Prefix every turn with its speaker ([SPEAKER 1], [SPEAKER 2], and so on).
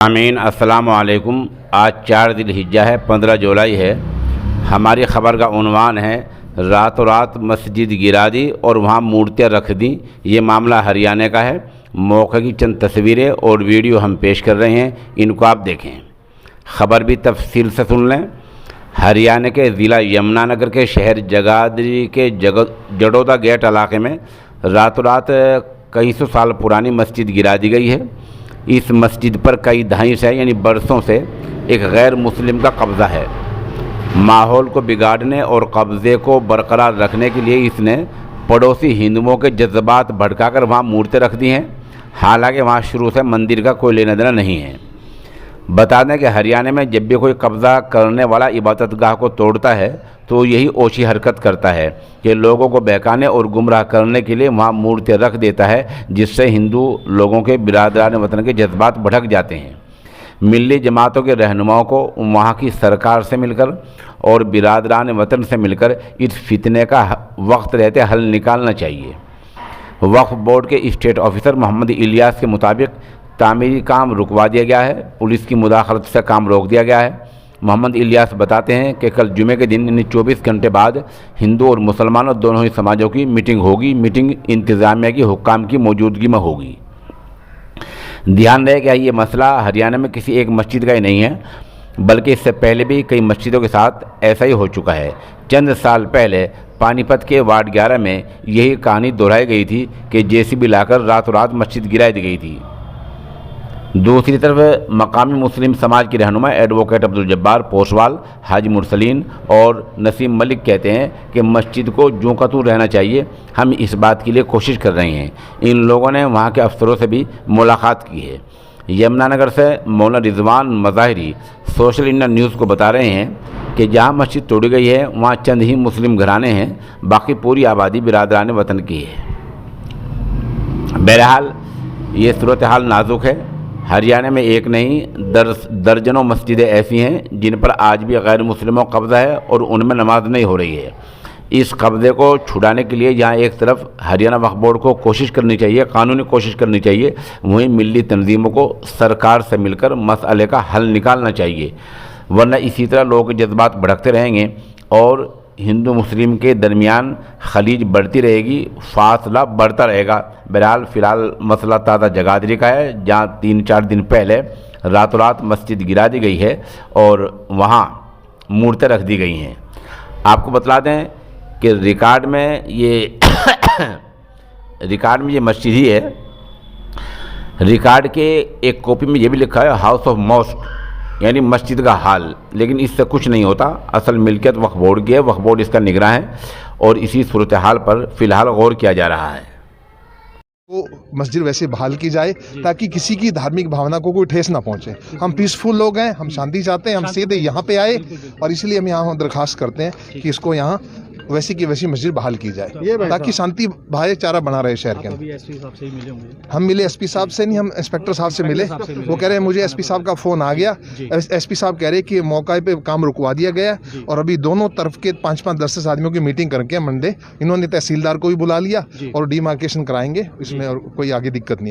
[SPEAKER 1] आमीन। अस्सलाम वालेकुम। आज 4 ज़िलहिज्जा है, 15 जुलाई है। हमारी ख़बर का उन्वान है रातों रात मस्जिद गिरा दी और वहाँ मूर्तियाँ रख दी। ये मामला हरियाणा का है। मौके की चंद तस्वीरें और वीडियो हम पेश कर रहे हैं, इनको आप देखें। ख़बर भी तफसील से सुन लें। हरियाणा के ज़िला यमुनानगर के शहर जगाधरी के जडोदा गेट इलाके में रातों रात कई सौ साल पुरानी मस्जिद गिरा दी गई है। इस मस्जिद पर कई दहाई से यानी बरसों से एक गैर मुस्लिम का कब्ज़ा है। माहौल को बिगाड़ने और कब्ज़े को बरकरार रखने के लिए इसने पड़ोसी हिंदुओं के जज्बात भड़काकर वहाँ मूर्तें रख दी हैं। हालांकि वहाँ शुरू से मंदिर का कोई लेना देना नहीं है। बता दें कि हरियाणा में जब भी कोई कब्ज़ा करने वाला इबादतगाह को तोड़ता है तो यही ओछी हरकत करता है कि लोगों को बहकाने और गुमराह करने के लिए वहाँ मूर्तियाँ रख देता है, जिससे हिंदू लोगों के बिरादरान वतन के जज्बात भड़क जाते हैं। मिली जमातों के रहनुमाओं को वहाँ की सरकार से मिलकर और बिरादरान वतन से मिलकर इस फितने का वक्त रहते हल निकालना चाहिए। वक्फ बोर्ड के स्टेट ऑफिसर मोहम्मद इलियास के मुताबिक तामीरी काम रुकवा दिया गया है। पुलिस की मुदाखलत से काम रोक दिया गया है। मोहम्मद इलियास बताते हैं कि कल जुमे के दिन यानी 24 घंटे बाद हिंदू और मुसलमानों दोनों ही समाजों की मीटिंग होगी। मीटिंग इंतज़ामिया की हुक्काम की मौजूदगी में होगी। ध्यान रहे कि ये मसला हरियाणा में किसी एक मस्जिद का ही नहीं है, बल्कि इससे पहले भी कई मस्जिदों के साथ ऐसा ही हो चुका है। चंद साल पहले पानीपत के वार्ड 11 में यही कहानी दोहराई गई थी कि जेसीबी लाकर रातों रात मस्जिद गिरा दी गई थी। दूसरी तरफ मकामी मुस्लिम समाज के रहनुमा एडवोकेट अब्दुल जब्बार पोसवाल, हाजी मुरसलीन और नसीम मलिक कहते हैं कि मस्जिद को जूं का तूं रहना चाहिए। हम इस बात के लिए कोशिश कर रहे हैं। इन लोगों ने वहां के अफसरों से भी मुलाकात की है। यमुनानगर से मौलाना रिजवान मज़ाहिरी सोशल इंडिया न्यूज़ को बता रहे हैं कि जहाँ मस्जिद तोड़ी गई है वहाँ चंद ही मुस्लिम घराने हैं, बाकी पूरी आबादी बिरादरान वतन की है। बहरहाल ये सूरत हाल नाजुक है। हरियाणा में एक नहीं दर्जनों मस्जिदें ऐसी हैं जिन पर आज भी गैर मुस्लिमों का कब्ज़ा है और उनमें नमाज नहीं हो रही है। इस कब्ज़े को छुड़ाने के लिए यहाँ एक तरफ हरियाणा वक्फ बोर्ड को कोशिश करनी चाहिए, कानूनी कोशिश करनी चाहिए, वहीं मिली तंजीमों को सरकार से मिलकर मसले का हल निकालना चाहिए, वरना इसी तरह लोगों के जज्बात भड़कते रहेंगे और हिंदू मुस्लिम के दरमियान खलीज बढ़ती रहेगी, फासला बढ़ता रहेगा। बहरहाल फ़िलहाल मसला ताज़ा जगाधरी का है, जहाँ 3-4 दिन पहले रातों रात मस्जिद गिरा दी गई है और वहाँ मूर्तें रख दी गई हैं। आपको बतला दें कि रिकॉर्ड में ये मस्जिद ही है। रिकॉर्ड के एक कॉपी में ये भी लिखा है हाउस ऑफ मॉस्क, यानी मस्जिद का हाल, लेकिन इससे कुछ नहीं होता। असल मिल्कियत वक्फ बोर्ड की है, वक्फ बोर्ड इसका निगरान है और इसी सूरत हाल पर फ़िलहाल गौर किया जा रहा है।
[SPEAKER 2] वो मस्जिद वैसे बहाल की जाए ताकि किसी की धार्मिक भावना को कोई ठेस ना पहुंचे। हम पीसफुल लोग हैं, हम शांति चाहते हैं, हम सीधे यहाँ पे आए और इसलिए हम यहाँ दरख्वास्त करते हैं कि इसको यहाँ वैसी की वैसी मस्जिद बहाल की जाए ताकि शांति भाईचारा बना रहे शहर के अंदर। हम मिले एसपी साहब से नहीं, हम इंस्पेक्टर साहब से मिले। वो कह रहे हैं मुझे एसपी साहब का फ़ोन आ गया। एसपी साहब कह रहे हैं कि मौके पे काम रुकवा दिया गया और अभी दोनों तरफ के 5-5, 10 आदमियों की मीटिंग करके मंडे इन्होंने तहसीलदार को भी बुला लिया और डिमार्केशन कराएंगे। इसमें और कोई आगे दिक्कत नहीं है।